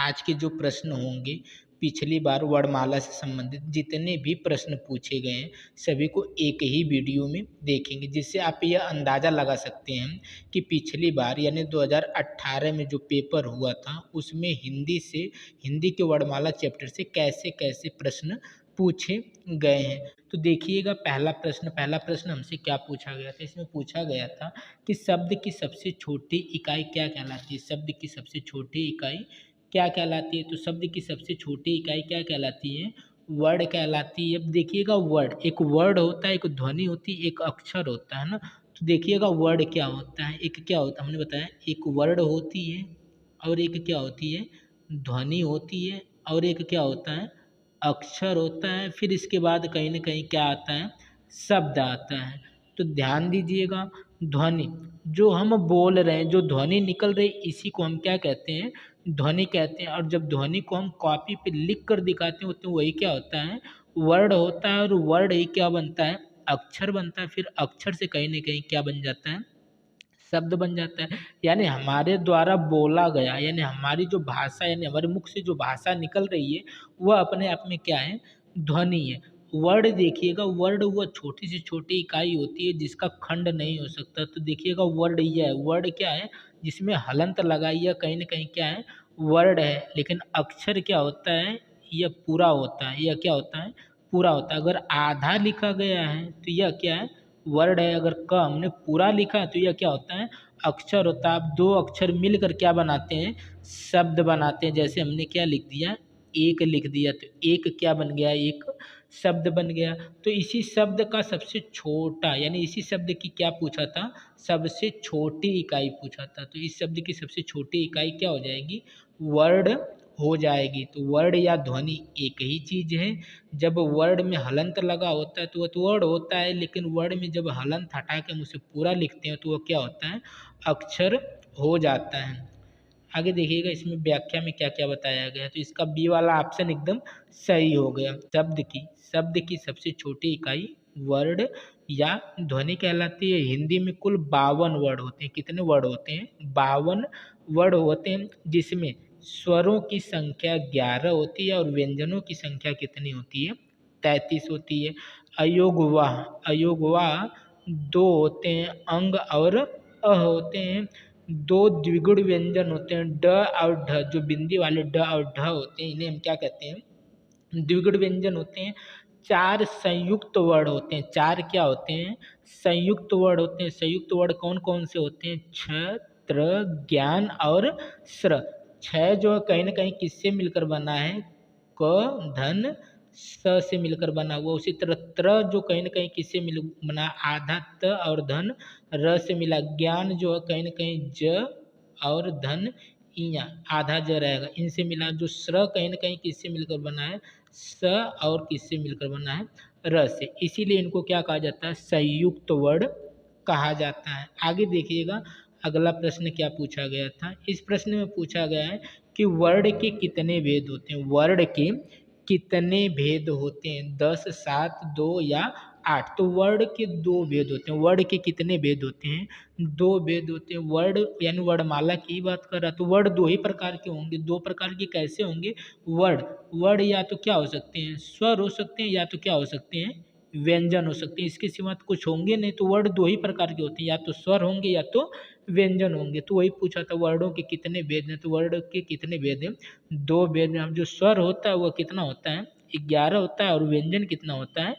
आज के जो प्रश्न होंगे, पिछली बार वर्णमाला से संबंधित जितने भी प्रश्न पूछे गए हैं, सभी को एक ही वीडियो में देखेंगे, जिससे आप यह अंदाज़ा लगा सकते हैं कि पिछली बार यानी 2018 में जो पेपर हुआ था, उसमें हिंदी के वर्णमाला चैप्टर से कैसे-कैसे प्रश्न पूछे गए हैं। तो देखिएगा पहला प्रश्न हमसे क्या पूछा गया था? इसमें पूछा गया था कि शब्द की सबसे छोटी इकाई क्या कहलाती है? शब्द की सबसे छोटी इकाई क्या कहलाती है? तो शब्द की सबसे छोटी इकाई क्या कहलाती है? वर्ड कहलाती है। अब देखिएगा वर्ड, एक वर्ड होता है, एक ध्वनि होती है, एक अक्षर होता है ना? तो देखिएगा वर्ड क्या होता है, एक क्या होता है, हमने बताया एक वर्ड होती है और एक क्या होती है? ध्वनि होती है और एक क्या होता है? अक्षर होता है। फिर इसके बाद कहीं न कहीं क्या आता है? शब्द आता है। तो ध्यान दीजिएगा, ध्वनि जो हम बोल रहे हैं, जो ध्वनि निकल रही है, इसी को हम क्या कहते हैं? ध्वनि कहते हैं। और जब ध्वनि को हम कॉपी पे लिख कर दिखाते हैं तो वही क्या होता है? वर्ड होता है। और वर्ड ही क्या बनता है? अक्षर बनता है। फिर अक्षर से कहीं न कहीं क्या बन जाता है? शब्द बन जाता है। यानी हमारे द्वारा बोला गया, यानी हमारी जो भाषा, यानी हमारे मुख से जो भाषा निकल रही है, वह अपने आप में क्या है? ध्वनि है। वर्ड देखिएगा, वर्ड वह छोटी से छोटी इकाई होती है जिसका खंड नहीं हो सकता। तो देखिएगा वर्ड यह है, वर्ड क्या है? जिसमें हलंत लगाई है, कहीं न कहीं क्या है? वर्ड है। लेकिन अक्षर क्या होता है? यह पूरा होता है। यह क्या होता है? पूरा होता है। अगर आधा लिखा गया है तो यह क्या है? वर्ड है। अगर क हमने पूरा लिखा है तो यह क्या होता है? अक्षर होता है। अब 2 अक्षर मिलकर क्या बनाते हैं? शब्द बनाते हैं। जैसे हमने क्या लिख दिया? एक लिख दिया, तो एक क्या बन गया? एक शब्द बन गया। तो इसी शब्द का सबसे छोटा, यानी इसी शब्द की क्या पूछा था? सबसे छोटी इकाई पूछा था। तो इस शब्द की सबसे छोटी इकाई क्या हो जाएगी? वर्ड हो जाएगी। तो वर्ड या ध्वनि एक ही चीज़ है। जब वर्ड में हलंत लगा होता है तो वह तो वर्ड होता है, लेकिन वर्ड में जब हलंत हटा के हम उसे पूरा लिखते हैं तो वह क्या होता है? अक्षर हो जाता है। आगे देखिएगा इसमें व्याख्या में क्या-क्या बताया गया है। तो इसका बी वाला ऑप्शन एकदम सही हो गया। शब्द की सबसे छोटी इकाई वर्ड या ध्वनि कहलाती है। हिंदी में कुल 52 वर्ड होते हैं। कितने वर्ड होते हैं? 52 वर्ड होते हैं, जिसमें स्वरों की संख्या 11 होती है और व्यंजनों की संख्या कितनी होती है? 33 होती है। अयोगवाह 2 होते हैं। अंग और होते हैं। 2 द्विगुण व्यंजन होते हैं, ड और ढ, जो बिंदी वाले ड और ढ होते हैं, इन्हें हम क्या कहते हैं? द्विगुण व्यंजन होते हैं। 4 संयुक्त वर्ण होते हैं। 4 क्या होते हैं? संयुक्त वर्ण होते हैं। संयुक्त वर्ण कौन-कौन से होते हैं? छ, त्र, ज्ञान और श्र। 6 जो है कहीं न कहीं किससे मिलकर बना है? क, धन, स से मिलकर बना हुआ। उसी तरह त्र जो कहीं न कहीं किससे मिल बना? आधा त और धन र से मिला। ज्ञान जो है कहीं न कहीं ज और धन इयाँ, आधा ज रहेगा, इनसे मिला। जो श्र कहीं न कहीं किससे मिलकर बना है? स और किससे मिलकर बना है? र से। इसीलिए इनको क्या कहा जाता है? संयुक्त वर्ण कहा जाता है। आगे देखिएगा अगला प्रश्न क्या पूछा गया था? इस प्रश्न में पूछा गया है कि वर्ण के कितने भेद होते हैं? वर्ण के कितने भेद होते हैं? 10, 7, 2 या 8? तो वर्ण के 2 भेद होते हैं। वर्ण के कितने भेद होते हैं? 2 भेद होते हैं। वर्ण यानी वर्णमाला की ही बात कर रहा, तो वर्ण 2 ही प्रकार के होंगे। 2 प्रकार के कैसे होंगे? वर्ण वर्ण या तो क्या हो सकते हैं? स्वर हो सकते हैं, या तो क्या हो सकते हैं? व्यंजन हो सकते हैं। इसके सिवा तो कुछ होंगे नहीं। तो वर्ण 2 ही प्रकार के होते हैं, या तो स्वर होंगे या तो व्यंजन होंगे। तो वही पूछा था वर्णों के कितने भेद हैं? तो वर्ण के कितने भेद हैं? 2 भेद हैं। अब जो स्वर होता है वह कितना होता है? 11 होता है। और व्यंजन कितना होता है?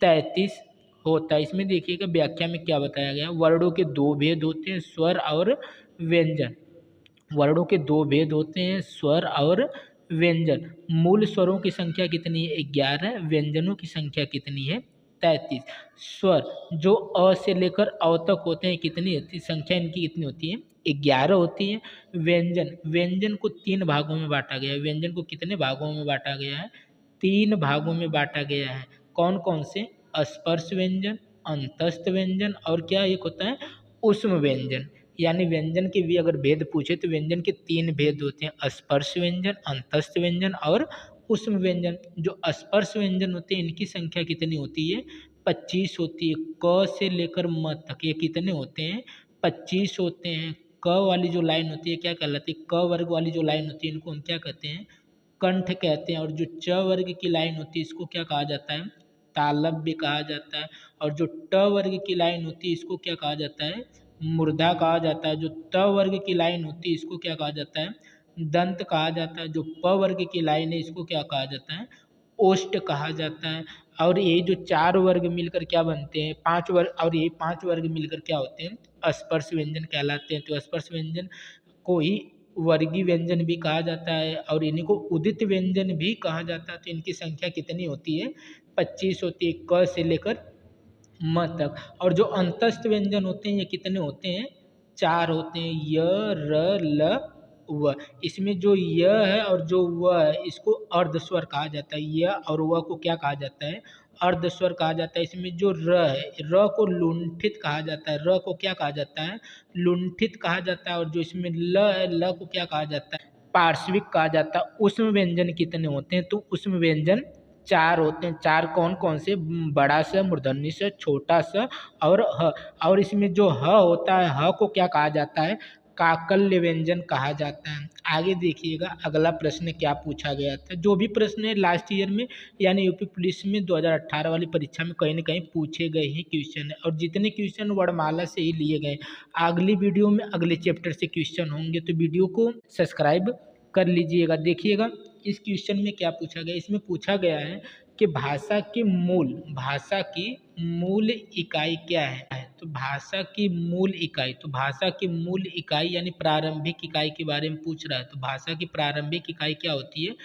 33 होता है। इसमें देखिएगा व्याख्या में क्या बताया गया? वर्णों के 2 भेद होते हैं, स्वर और व्यंजन। वर्णों के 2 भेद होते हैं, स्वर और व्यंजन। मूल स्वरों की संख्या कितनी है? 11। व्यंजनों की संख्या कितनी है? 33। स्वर जो अ से लेकर अ तक होते हैं, कितनी होती संख्या इनकी कितनी होती है? 11 होती है। व्यंजन को 3 भागों में बाँटा गया है। व्यंजन को कितने भागों में बाँटा गया है? 3 भागों में बाँटा गया है। कौन-कौन से? स्पर्श व्यंजन, अंतस्थ व्यंजन और क्या एक होता है? ऊष्म व्यंजन। यानी व्यंजन के भी अगर भेद पूछे तो व्यंजन के 3 भेद होते हैं, स्पर्श व्यंजन, अंतस्थ व्यंजन और ऊष्म व्यंजन। जो स्पर्श व्यंजन होते हैं इनकी संख्या कितनी होती है? 25 होती है। क से लेकर म तक ये कितने होते हैं? 25 होते हैं। क वाली जो लाइन होती है क्या कहलाती है, क वर्ग वाली जो लाइन होती है इनको हम क्या कहते हैं, कंठ कहते हैं। और जो च वर्ग की लाइन होती है इसको क्या कहा जाता है, तालव्य कहा जाता है। और जो ट वर्ग की लाइन होती है इसको क्या कहा जाता है, मूर्धा कहा जाता है। जो त वर्ग की लाइन होती है इसको क्या कहा जाता है, दंत कहा जाता है। जो प वर्ग की लाइन है इसको क्या कहा जाता है, ओष्ठ कहा जाता है। और ये जो चार वर्ग मिलकर क्या बनते हैं, पांच वर्ग, और ये पांच वर्ग मिलकर क्या होते हैं, स्पर्श व्यंजन कहलाते हैं। तो स्पर्श व्यंजन को ही वर्गीय व्यंजन भी कहा जाता है और इन्हीं को उदित व्यंजन भी कहा जाता है। तो इनकी संख्या कितनी होती है, 25 होती है, क से लेकर म तक। और जो अंतस्थ व्यंजन होते हैं ये कितने होते हैं, चार होते हैं, य र ल व। इसमें जो य है और जो व है इसको अर्धस्वर कहा जाता है। य और व को क्या कहा जाता है, अर्धस्वर कहा जाता है। इसमें जो र है, र को लुंठित कहा जाता है। र को क्या कहा जाता है, लुंठित कहा जाता है। और जो इसमें ल है, ल को क्या कहा जाता है, पार्श्विक कहा जाता है। उसमें व्यंजन कितने होते हैं, तो उसमें व्यंजन चार होते हैं। चार कौन कौन से, बड़ा सा, मूर्धन्य सा, छोटा सा और ह। और इसमें जो ह होता है, ह को क्या कहा जाता है, काकल्य व्यंजन कहा जाता है। आगे देखिएगा अगला प्रश्न क्या पूछा गया था। जो भी प्रश्न है लास्ट ईयर में यानी यूपी पुलिस में 2018 वाली परीक्षा में कहीं ना कहीं पूछे गए ही क्वेश्चन है। और जितने क्वेश्चन वर्णमाला से ही लिए गए, अगली वीडियो में अगले चैप्टर से क्वेश्चन होंगे, तो वीडियो को सब्सक्राइब कर लीजिएगा। देखिएगा इस क्वेश्चन में क्या पूछा गया। इसमें पूछा गया है कि भाषा की मूल इकाई क्या है। तो भाषा की मूल इकाई, तो भाषा की मूल इकाई यानी प्रारंभिक इकाई के बारे में पूछ रहा है। तो भाषा की प्रारंभिक इकाई क्या होती है,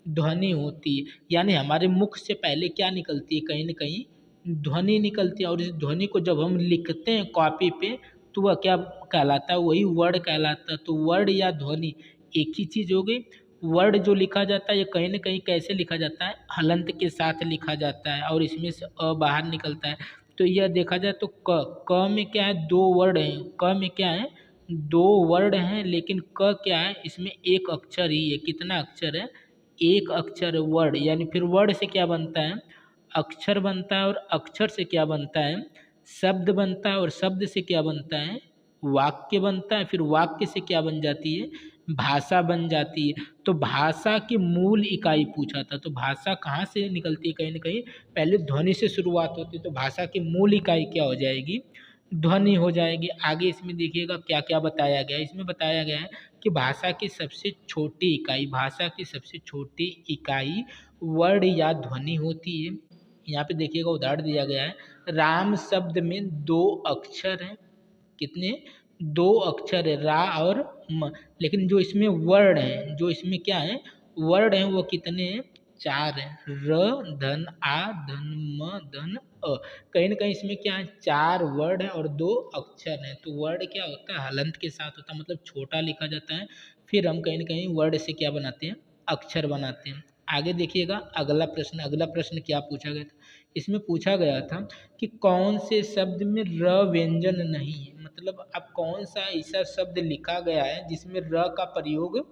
ध्वनि होती है। यानी हमारे मुख से पहले क्या निकलती है, कहीं ना कहीं ध्वनि निकलती है। और इस ध्वनि को जब हम लिखते हैं कॉपी पे तो वह क्या कहलाता है, वही वर्ड कहलाता है। तो वर्ड या ध्वनि एक ही चीज हो गई। वर्ड जो लिखा जाता है ये कहीं ना कहीं कैसे लिखा जाता है, हलंत के साथ लिखा जाता है और इसमें से अ बाहर निकलता है। तो यह देखा जाए तो क में क्या है, दो वर्ड हैं। क में क्या है, दो वर्ड हैं, लेकिन क क्या है, इसमें एक अक्षर ही है। कितना अक्षर है, एक अक्षर है वर्ड। यानी फिर वर्ड से क्या बनता है, अक्षर बनता है। और अक्षर से क्या बनता है, शब्द बनता है। और शब्द से क्या बनता है, वाक्य बनता है। फिर वाक्य से क्या बन जाती है, भाषा बन जाती है। तो भाषा की मूल इकाई पूछा था। तो भाषा कहाँ से निकलती है, कहीं ना कहीं पहले ध्वनि से शुरुआत होती है। तो भाषा की मूल इकाई क्या हो जाएगी, ध्वनि हो जाएगी। आगे इसमें देखिएगा क्या क्या बताया गया है। इसमें बताया गया है कि भाषा की सबसे छोटी इकाई, भाषा की सबसे छोटी इकाई वर्ण या ध्वनि होती है। यहाँ पे देखिएगा उदाहरण दिया गया है, राम शब्द में दो अक्षर हैं। कितने, दो अक्षर है, रा और म। लेकिन जो इसमें वर्ण है, जो इसमें क्या है, वर्ण है, वो कितने हैं, चार हैं। र धन आ धन म धन अ। कहीं ना कहीं इसमें क्या है, चार वर्ड है और दो अक्षर हैं। तो वर्ड क्या होता है, हलंत के साथ होता है, मतलब छोटा लिखा जाता है। फिर हम कहीं ना कहीं वर्ड से क्या बनाते हैं, अक्षर बनाते हैं। आगे देखिएगा अगला प्रश्न। अगला प्रश्न क्या पूछा गया था, इसमें पूछा गया था कि कौन से शब्द में र व्यंजन नहीं है। मतलब अब कौन सा ऐसा शब्द लिखा गया है जिसमें र का प्रयोग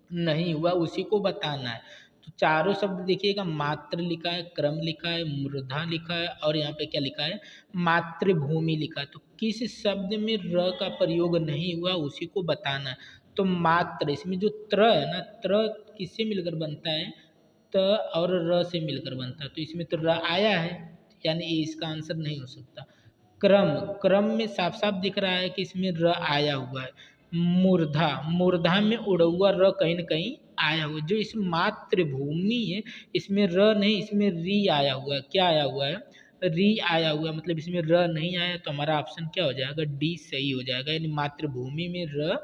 नहीं हुआ, उसी को बताना है। तो चारों शब्द देखिएगा, मात्र लिखा है, क्रम लिखा है, मूर्धा लिखा है और यहाँ पे क्या लिखा है, मातृभूमि लिखा है। तो किस शब्द में र का प्रयोग नहीं हुआ उसी को बताना है। तो मात्र, इसमें जो त्र है ना, त्र किससे मिलकर बनता है, त और र से मिलकर बनता है। तो इसमें तो र आया है, यानी ये इसका आंसर नहीं हो सकता। क्रम, क्रम में साफ साफ दिख रहा है कि इसमें र आया हुआ है। मूर्धा, मूर्धा में उड़ा हुआ र कहीं न कहीं आया हुआ है। जो इस मातृभूमि है इसमें र नहीं, इसमें री आया हुआ है। क्या आया हुआ है, री आया हुआ है। मतलब इसमें र नहीं आया, तो हमारा ऑप्शन क्या हो जाएगा, डी सही हो जाएगा। यानी मातृभूमि में र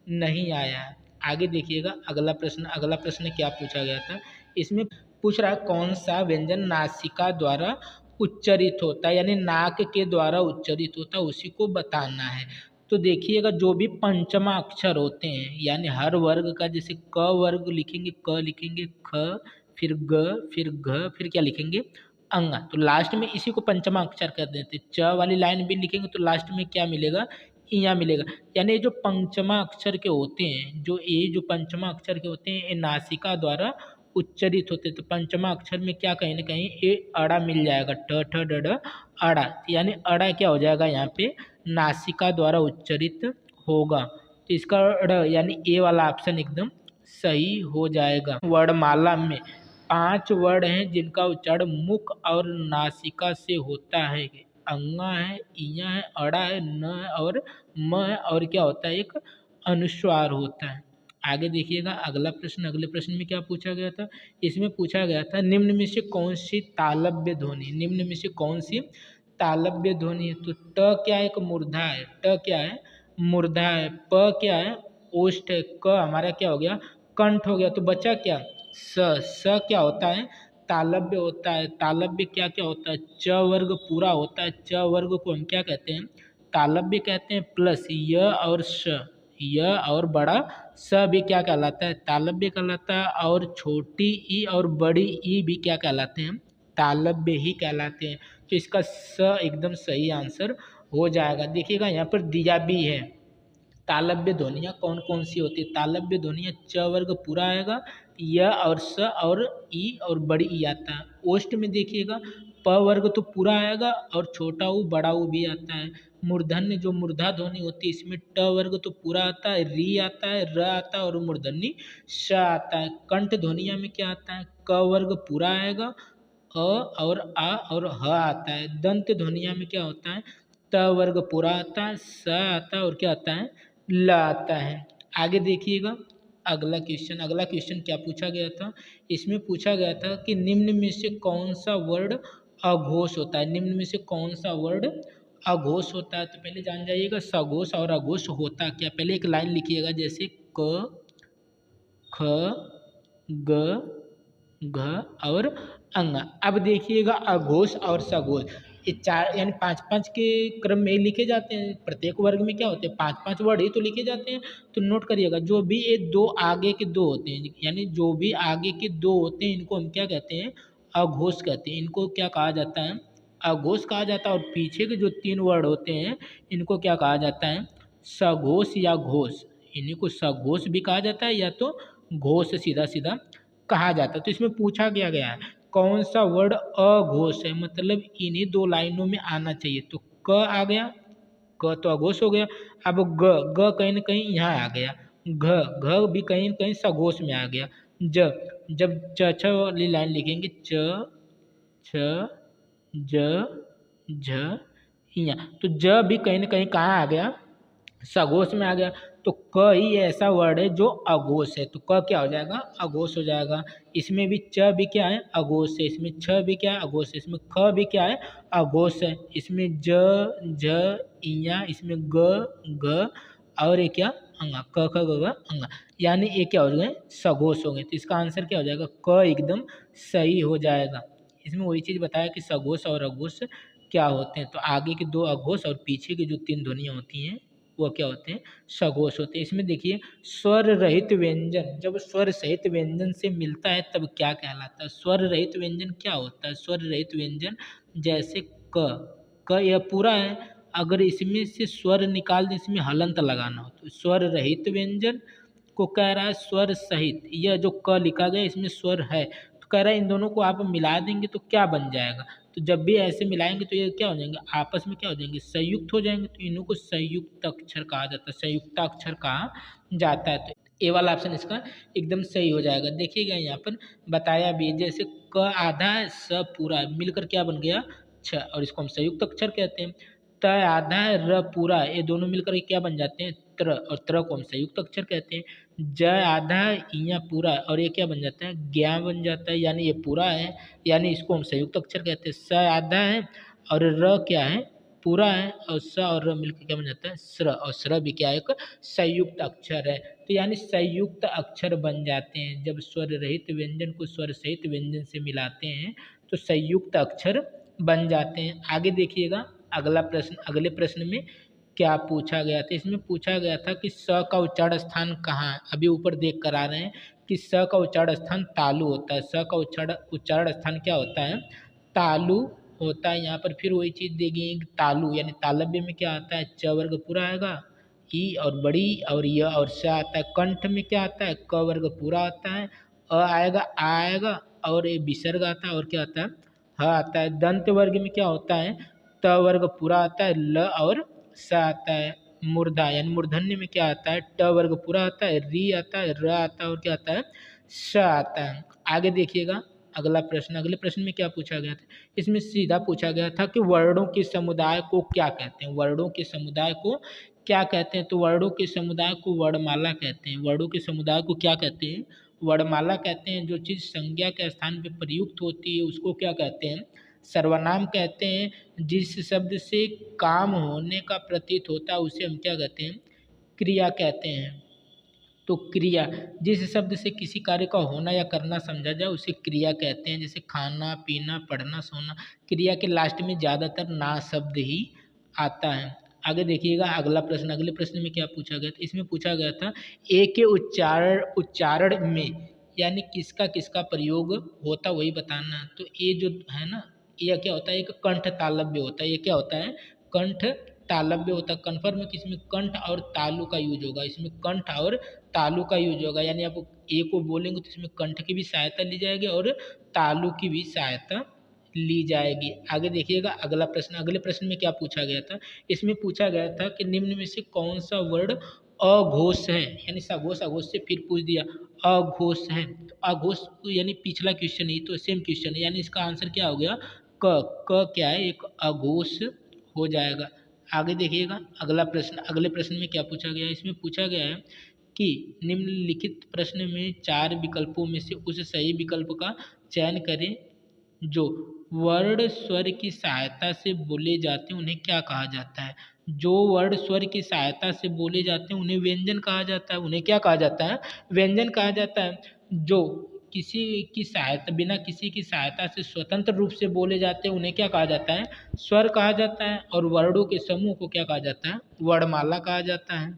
नहीं आया है। आगे देखिएगा अगला प्रश्न। अगला प्रश्न क्या पूछा गया था, इसमें पूछ रहा है कौन सा व्यंजन नासिका द्वारा उच्चरित होता है, यानी नाक के द्वारा उच्चरित होता है, उसी को बताना है। तो देखिएगा जो भी पंचमा अक्षर होते हैं, यानी हर वर्ग का, जैसे क वर्ग लिखेंगे, क लिखेंगे, ख, फिर ग, फिर घ, फिर क्या लिखेंगे, अंग। तो लास्ट में इसी को पंचमा अक्षर कर देते। च वाली लाइन भी लिखेंगे तो लास्ट में क्या मिलेगा, इया मिलेगा। यानी जो पंचमा अक्षर के होते हैं, जो पंचमा अक्षर के होते हैं, ये नासिका द्वारा उच्चरित होते। तो पंचमा अक्षर में क्या कहीं ना कहीं ए अड़ा मिल जाएगा, ठ ठ ड ढ अड़ा। यानी अड़ा क्या हो जाएगा यहाँ पे, नासिका द्वारा उच्चरित होगा। तो इसका यानी ए वाला ऑप्शन एकदम सही हो जाएगा। वर्णमाला में 5 वर्ण हैं जिनका उच्चारण मुख और नासिका से होता है। अंगा है, इया है, अड़ा है, न है और म है, और क्या होता है, एक अनुस्वार होता है। आगे देखिएगा अगला प्रश्न। अगले प्रश्न में क्या पूछा गया था, इसमें पूछा गया था निम्न में से कौन सी तालव्य ध्वनि, निम्न में से कौन सी तालव्य ध्वनि है। तो ट क्या है, एक मूर्धा है, ट क्या है, मूर्धा है। प क्या है, ओष्ठ है। क हमारा क्या हो गया, कंठ हो गया। तो बचा क्या, स क्या होता है, तालव्य होता है। तालव्य क्या क्या होता है, च वर्ग पूरा होता है। च वर्ग को हम क्या कहते हैं, तालव्य कहते हैं। प्लस य और श, य और बड़ा स भी क्या कहलाता है, तालव्य कहलाता है। और छोटी ई और बड़ी ई भी क्या कहलाते हैं, तालव्य ही कहलाते हैं। तो इसका स एकदम सही आंसर हो जाएगा। देखिएगा यहाँ पर दिया भी है तालव्य ध्वनियाँ कौन कौन सी होती है। तालव्य ध्वनियाँ च वर्ग पूरा आएगा, य और स और ई और बड़ी ई आता है। ओष्ठ में देखिएगा प वर्ग तो पूरा आएगा और छोटा ऊ बड़ा ऊ भी आता है। मूर्धन्य जो मूर्धा ध्वनि होती है इसमें ट वर्ग तो पूरा आता है, री आता है, र आता है और मूर्धन्य श आता है। कंठ ध्वनिया में क्या आता है, क वर्ग पूरा आएगा, अ और आ और ह आता है। दंत ध्वनिया में क्या होता है, त वर्ग पूरा आता है, स आता है और क्या आता है, ल आता है। आगे देखिएगा अगला क्वेश्चन। अगला क्वेश्चन क्या पूछा गया था, इसमें पूछा गया था कि निम्न में से कौन सा वर्ड अघोष होता है। निम्न में से कौन सा वर्ड अघोष होता है। तो पहले जान जाइएगा सघोष और अघोष होता क्या। पहले एक लाइन लिखिएगा जैसे क, ख, ग, घ और अंग। अब देखिएगा अघोष और सघोष ये चार यानी पाँच पाँच के क्रम में ही लिखे जाते हैं। प्रत्येक वर्ग में क्या होते हैं, पाँच पाँच वर्ड ही तो लिखे जाते हैं। तो नोट करिएगा जो भी ये दो आगे के दो होते हैं, यानी जो भी आगे के दो होते हैं इनको हम क्या कहते हैं, अघोष कहते हैं। इनको क्या कहा जाता है, अघोष कहा जाता है। और पीछे के जो 3 वर्ड होते हैं इनको क्या कहा जाता है, सघोष या घोष। इन्हीं को सघोष भी कहा जाता है या तो घोष सीधा सीधा कहा जाता है। तो इसमें पूछा गया है कौन सा वर्ड अघोष है, मतलब इन्हीं 2 लाइनों में आना चाहिए। तो क आ गया, क तो अघोष हो गया। अब ग, ग कहीं न कहीं यहाँ आ गया। घ, घ भी कहीं न कहीं सघोष में आ गया। ज, जब च छ वाली लाइन लिखेंगे च, छ, ज, झ, इया, तो ज भी कहीं न कहीं कहाँ आ गया, सघोष में आ गया। तो क ही ऐसा वर्ड है जो अघोष है। तो क क्या हो जाएगा, अघोष हो जाएगा। इसमें भी च भी क्या है, अघोष है। इसमें छ भी क्या है, अघोष है। इसमें ख भी क्या है, अघोष है। इसमें ज, झ, इया, इसमें ग, घ और ये क्या, अंगा, क ख ग घ अंगा, यानी ये क्या हो गए, सघोष हो गए। तो इसका आंसर क्या हो जाएगा, क एकदम सही हो जाएगा। इसमें वही चीज़ बताया कि सघोष और अघोष क्या होते हैं। तो आगे के 2 अघोष और पीछे की जो 3 ध्वनियाँ होती हैं वो क्या होते हैं, सघोष होते हैं। इसमें देखिए स्वर रहित व्यंजन जब स्वर सहित व्यंजन से मिलता है तब क्या कहलाता है। स्वर रहित व्यंजन क्या होता है, स्वर रहित व्यंजन जैसे क यह पूरा है, अगर इसमें से स्वर निकाल दें, इसमें हलंत लगाना हो तो स्वर रहित व्यंजन को कह रहा है स्वर सहित। यह जो क लिखा गया इसमें स्वर है, तो कह रहा है इन दोनों को आप मिला देंगे तो क्या बन जाएगा। तो जब भी ऐसे मिलाएंगे तो ये क्या हो जाएंगे, आपस में क्या हो जाएंगे, संयुक्त हो जाएंगे। तो इन्हों को संयुक्त अक्षर कहा जाता है, संयुक्ताक्षर कहा जाता है। तो ए वाला ऑप्शन इसका एकदम सही हो जाएगा। देखिएगा यहाँ पर बताया भी है, जैसे क आधा है, स पूरा है, मिलकर क्या बन गया, छ, और इसको हम संयुक्त अक्षर कहते हैं। त आधा है, र पूरा है, ये दोनों मिलकर क्या बन जाते हैं, त्र, और त्र को हम संयुक्त अक्षर कहते हैं। ज आधा है, इया पूरा है, और ये क्या बन जाता है, ज्ञा बन जाता है, यानी ये पूरा है, यानी इसको हम संयुक्त अक्षर कहते हैं। स आधा है और र क्या है, पूरा है, और स और र मिलकर क्या बन जाता है, स्र, और स्र भी क्या है, एक संयुक्त अक्षर है। तो यानी संयुक्त अक्षर बन जाते हैं। जब स्वर रहित व्यंजन को स्वर सहित व्यंजन से मिलाते हैं तो संयुक्त अक्षर बन जाते हैं। आगे देखिएगा अगला प्रश्न। अगले प्रश्न में क्या पूछा गया था, इसमें पूछा गया था कि स का उच्चारण स्थान कहाँ है। अभी ऊपर देख कर आ रहे हैं कि स का उच्चारण स्थान तालु होता है। स का उच्चारण स्थान क्या होता है, तालु होता है। यहाँ पर फिर वही चीज़ देगी तालु, यानी तालव्य में क्या आता है, च वर्ग पूरा आएगा, ई और बड़ी और य और स आता है। कंठ में क्या आता है, क वर्ग पूरा आता है, अ आएगा, आ आएगा और ये विसर्ग आता है और क्या आता है, ह आता है। दंत वर्ग में क्या होता है, त वर्ग पूरा आता है, ल और स आता है। मूर्धा यानी मूर्धन्य में क्या आता है, ट वर्ग पूरा आता है, री आता है, र आता है और क्या आता है, श आता है। आगे देखिएगा अगला प्रश्न, अगले प्रश्न में क्या पूछा गया था, इसमें सीधा पूछा गया था कि वर्णों के समुदाय को क्या कहते हैं, वर्णों के समुदाय को क्या कहते हैं। तो वर्णों के समुदाय को वर्णमाला कहते हैं। वर्णों के समुदाय को क्या कहते हैं, वर्णमाला कहते हैं। जो चीज़ संज्ञा के स्थान पे प्रयुक्त होती है उसको क्या कहते हैं, सर्वनाम कहते हैं। जिस शब्द से काम होने का प्रतीत होता है उसे हम क्या कहते हैं, क्रिया कहते हैं। तो क्रिया, जिस शब्द से किसी कार्य का होना या करना समझा जाए उसे क्रिया कहते हैं। जैसे खाना पीना पढ़ना सोना, क्रिया के लास्ट में ज़्यादातर ना शब्द ही आता है। आगे देखिएगा अगला प्रश्न, अगले प्रश्न में क्या पूछा गया था, इसमें पूछा गया था ए के उच्चारण में यानी किसका किसका प्रयोग होता वही बताना है। तो ये जो है ना, यह क्या होता है, एक कंठ तालव्य होता है। ये क्या होता है, कंठ तालव्य होता है। कन्फर्म है कि इसमें कंठ और तालु का यूज होगा, इसमें कंठ और तालु का यूज होगा। यानी आप ए को बोलेंगे तो इसमें कंठ की भी सहायता ली जाएगी और तालु की भी सहायता ली जाएगी। आगे देखिएगा अगला प्रश्न, अगले प्रश्न में क्या पूछा गया था, इसमें पूछा गया था कि निम्न में से कौन सा वर्ण अघोष है, यानी सघोष अघोष से फिर पूछ दिया अघोष है। तो अघोष यानी पिछला क्वेश्चन ही तो सेम क्वेश्चन है, यानी इसका आंसर क्या हो गया, क क्या है, एक अघोष हो जाएगा। आगे देखिएगा अगला प्रश्न, अगले प्रश्न में क्या पूछा गया है, इसमें पूछा गया है कि निम्नलिखित प्रश्न में 4 विकल्पों में से उस सही विकल्प का चयन करें जो वर्ण स्वर की सहायता से बोले जाते हैं उन्हें क्या कहा जाता है। जो वर्ण स्वर की सहायता से बोले जाते हैं उन्हें व्यंजन कहा जाता है। उन्हें क्या कहा जाता है, व्यंजन कहा जाता है। जो किसी की सहायता, बिना किसी की सहायता से स्वतंत्र रूप से बोले जाते हैं उन्हें क्या कहा जाता है, स्वर कहा जाता है। और वर्णों के समूह को क्या कहा जाता है, वर्णमाला कहा जाता है।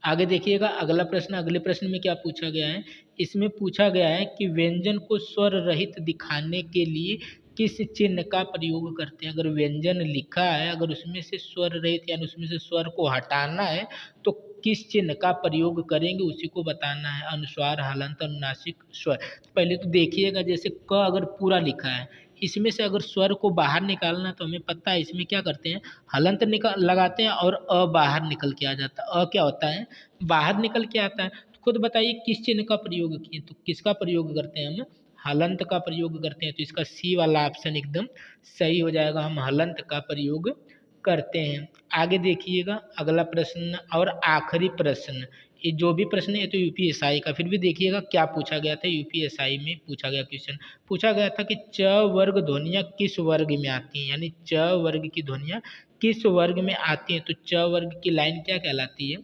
आगे देखिएगा अगला प्रश्न, अगले प्रश्न में क्या पूछा गया है, इसमें पूछा गया है कि व्यंजन को स्वर रहित दिखाने के लिए किस चिन्ह का प्रयोग करते हैं। अगर व्यंजन लिखा है, अगर उसमें से स्वर रहित यानी उसमें से स्वर को हटाना है तो किस चिन्ह का प्रयोग करेंगे उसी को बताना है। अनुस्वार, हलंत, अनुनासिक, स्वर। पहले तो देखिएगा जैसे क अगर पूरा लिखा है, इसमें से अगर स्वर को बाहर निकालना तो हमें पता है इसमें क्या करते हैं, हलंत निकाल लगाते हैं और अ बाहर निकल के आ जाता है। अ क्या होता है, बाहर निकल के आता है। तो खुद बताइए किस चिन्ह का प्रयोग किए, तो किसका प्रयोग करते हैं हम, हलंत का प्रयोग करते हैं। तो इसका सी वाला ऑप्शन एकदम सही हो जाएगा, हम हलंत का प्रयोग करते हैं। आगे देखिएगा अगला प्रश्न और आखिरी प्रश्न, ये जो भी प्रश्न है तो यूपीएसआई का, फिर भी देखिएगा क्या पूछा गया था। यूपीएसआई में पूछा गया क्वेश्चन, पूछा गया था कि च वर्ग ध्वनियाँ किस वर्ग में आती हैं, यानी च वर्ग की ध्वनियाँ किस वर्ग में आती हैं। तो च वर्ग की लाइन क्या कहलाती है,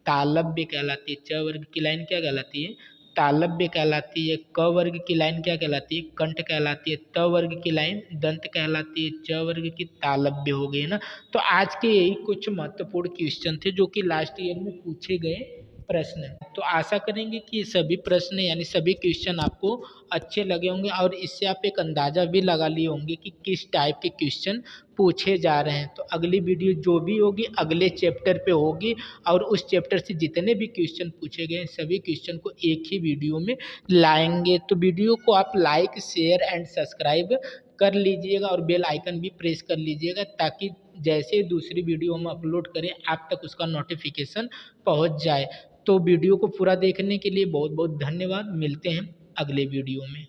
तालव्य कहलाती है। च वर्ग की लाइन क्या कहलाती है, तालव्य कहलाती है। क वर्ग की लाइन क्या कहलाती है, कंठ कहलाती है। त वर्ग की लाइन दंत कहलाती है। च वर्ग की तालव्य हो गई ना। तो आज के यही कुछ महत्वपूर्ण क्वेश्चन थे जो कि लास्ट ईयर में पूछे गए प्रश्न है। तो आशा करेंगे कि ये सभी प्रश्न यानी सभी क्वेश्चन आपको अच्छे लगे होंगे और इससे आप एक अंदाज़ा भी लगा लिए होंगे कि किस टाइप के क्वेश्चन पूछे जा रहे हैं। तो अगली वीडियो जो भी होगी अगले चैप्टर पे होगी और उस चैप्टर से जितने भी क्वेश्चन पूछे गए सभी क्वेश्चन को एक ही वीडियो में लाएंगे। तो वीडियो को आप लाइक शेयर एंड सब्सक्राइब कर लीजिएगा और बेल आइकन भी प्रेस कर लीजिएगा ताकि जैसे दूसरी वीडियो हम अपलोड करें आप तक उसका नोटिफिकेशन पहुंच जाए। तो वीडियो को पूरा देखने के लिए बहुत बहुत धन्यवाद। मिलते हैं अगले वीडियो में।